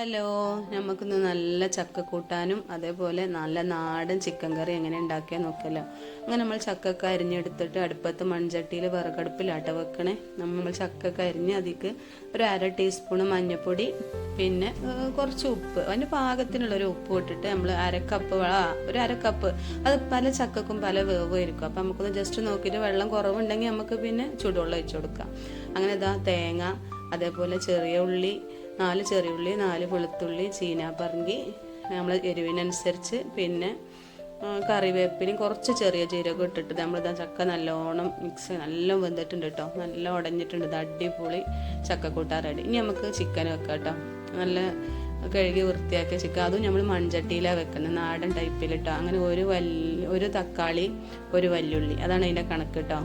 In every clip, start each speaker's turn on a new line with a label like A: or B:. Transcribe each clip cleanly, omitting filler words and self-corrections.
A: Hello, നമുക്കിന്ന് നല്ല ചക്ക കൂട്ടാനും അതേപോലെ നല്ല നാടൻ ചിക്കൻ കറി എങ്ങനെ ഉണ്ടാക്കിയാൽ നോക്കല്ലോ. അങ്ങനെ നമ്മൾ ചക്കയൊക്കെ അരിഞ്ഞെടുത്തിട്ട് അടുപ്പത്ത് മൺചട്ടിയിൽ വിറകടുപ്പിലാട്ട വെക്കണേ. നമ്മൾ ചക്കയൊക്കെ അരിഞ്ഞ് അതിക്ക് ഒരു 1/2 ടീസ്പൂൺ മഞ്ഞൾപ്പൊടി, പിന്നെ കുറച്ച് ഉപ്പ്, അതിന് പാകത്തിനുള്ളൊരു ഉപ്പ് ഇട്ടിട്ട് നമ്മൾ ഒരു അരക്കപ്പ് അത് പല ചക്കക്കും പല വേവായിരിക്കും. അപ്പം നമുക്കൊന്ന് ജസ്റ്റ് നോക്കിയിട്ട് വെള്ളം കുറവുണ്ടെങ്കിൽ നമുക്ക് പിന്നെ ചൂടുവെള്ളം ഒഴിച്ചു കൊടുക്കാം. അങ്ങനെ ഇതാ തേങ്ങ, അതേപോലെ ചെറിയ ഉള്ളി, 4 ചെറിയ ഉള്ളി, 4 വെളുത്തുള്ളി, ചീനാപ്പറങ്കി, നമ്മൾ എരിവിനനുസരിച്ച്, പിന്നെ കറിവേപ്പിനും കുറച്ച് ചെറിയ ജീരകം ഇട്ടിട്ട് നമ്മളിതാ ചക്ക നല്ലോണം നല്ല വെന്തിട്ടുണ്ട് കേട്ടോ, നല്ല ഉടഞ്ഞിട്ടുണ്ട്. ഇത് അടിപൊളി ചക്കക്കൂട്ടാൻ റെഡി. ഇനി നമുക്ക് ചിക്കൻ വെക്കാം കേട്ടോ. നല്ല കഴുകി വൃത്തിയാക്കിയ ചിക്കൻ, അതും നമ്മൾ മൺചട്ടിയിലാണ് വെക്കുന്നത്, നാടൻ ടൈപ്പിലിട്ടോ. അങ്ങനെ ഒരു തക്കാളി, ഒരു വല്യുള്ളി, അതാണ് അതിൻ്റെ കണക്ക് കേട്ടോ.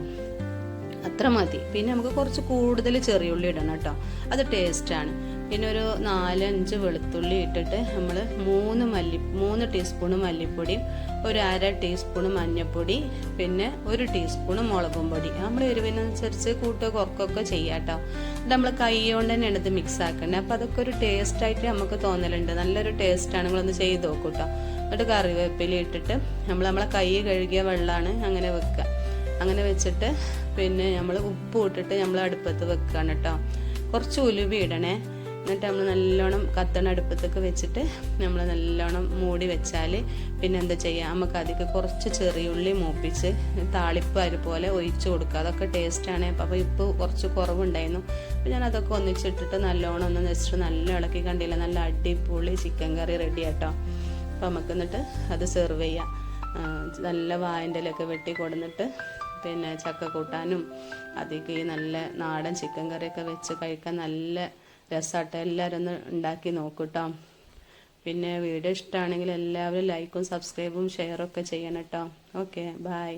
A: അത്ര മതി. പിന്നെ നമുക്ക് കുറച്ച് കൂടുതൽ ചെറിയ ഉള്ളി ഇടണം കേട്ടോ, അത് ടേസ്റ്റാണ്. പിന്നെ ഒരു 4-5 വെളുത്തുള്ളി ഇട്ടിട്ട് നമ്മൾ 3 ടീസ്പൂൺ മല്ലിപ്പൊടിയും, ഒരു 1/2 ടീസ്പൂൺ മഞ്ഞൾപ്പൊടി, പിന്നെ 1 ടീസ്പൂൺ മുളകും പൊടി. നമ്മൾ എരിവിനനുസരിച്ച് കുറക്കൊക്കെ ചെയ്യാം കേട്ടോ. ഇത് നമ്മൾ കൈ കൊണ്ട് തന്നെയാണ് ഇത് മിക്സ് ആക്കേണ്ടത്. അപ്പോൾ അതൊക്കെ ഒരു ടേസ്റ്റായിട്ട് നമുക്ക് തോന്നലുണ്ട്. നല്ലൊരു ടേസ്റ്റാണ്. നിങ്ങളൊന്ന് ചെയ്ത് നോക്കൂ കേട്ടോ. എന്നിട്ട് കറിവേപ്പില ഇട്ടിട്ട് നമ്മളെ കൈ കഴുകിയ വെള്ളമാണ് അങ്ങനെ വെക്കുക. അങ്ങനെ വെച്ചിട്ട് പിന്നെ നമ്മൾ ഉപ്പ് ഇട്ടിട്ട് നമ്മൾ അടുപ്പത്ത് വെക്കുകയാണ് കേട്ടോ. കുറച്ച് ഉലുവ ഇടണേ. എന്നിട്ട് നമ്മൾ നല്ലോണം കത്തണ അടുപ്പത്തൊക്കെ വെച്ചിട്ട് നമ്മൾ നല്ലോണം മൂടി വെച്ചാൽ പിന്നെ എന്താ ചെയ്യുക, നമുക്ക് അതിക്ക് കുറച്ച് ചെറിയ ഉള്ളി മൂപ്പിച്ച് താളിപ്പ് അതുപോലെ ഒഴിച്ച് കൊടുക്കുക. അതൊക്കെ ടേസ്റ്റാണ്. അപ്പോൾ ഇപ്പോൾ കുറച്ച് കുറവുണ്ടായിരുന്നു. അപ്പോൾ ഞാൻ അതൊക്കെ ഒന്നിച്ചിട്ടിട്ട് നല്ലോണം ഒന്ന് വെച്ചിട്ട് നല്ല ഇളക്കി കണ്ടില്ല, നല്ല അടിപൊളി ചിക്കൻ കറി റെഡി കേട്ടോ. അപ്പോൾ നമുക്ക് എന്നിട്ട് അത് സെർവ് ചെയ്യാം. നല്ല വാഴൻ്റെ ഇലയൊക്കെ വെട്ടി കൊടുന്നിട്ട് പിന്നെ ചക്ക കൂട്ടാനും അതിലേക്ക് ഈ നല്ല നാടൻ ചിക്കൻ കറിയൊക്കെ വെച്ച് കഴിക്കാൻ നല്ല രസമാട്ടോ. എല്ലാവരും ഒന്ന് ഉണ്ടാക്കി നോക്കൂട്ടോ. പിന്നെ വീഡിയോ ഇഷ്ടമാണെങ്കിൽ എല്ലാവരും ലൈക്കും സബ്സ്ക്രൈബും ഷെയറൊക്കെ ചെയ്യണം കേട്ടോ. Okay, by.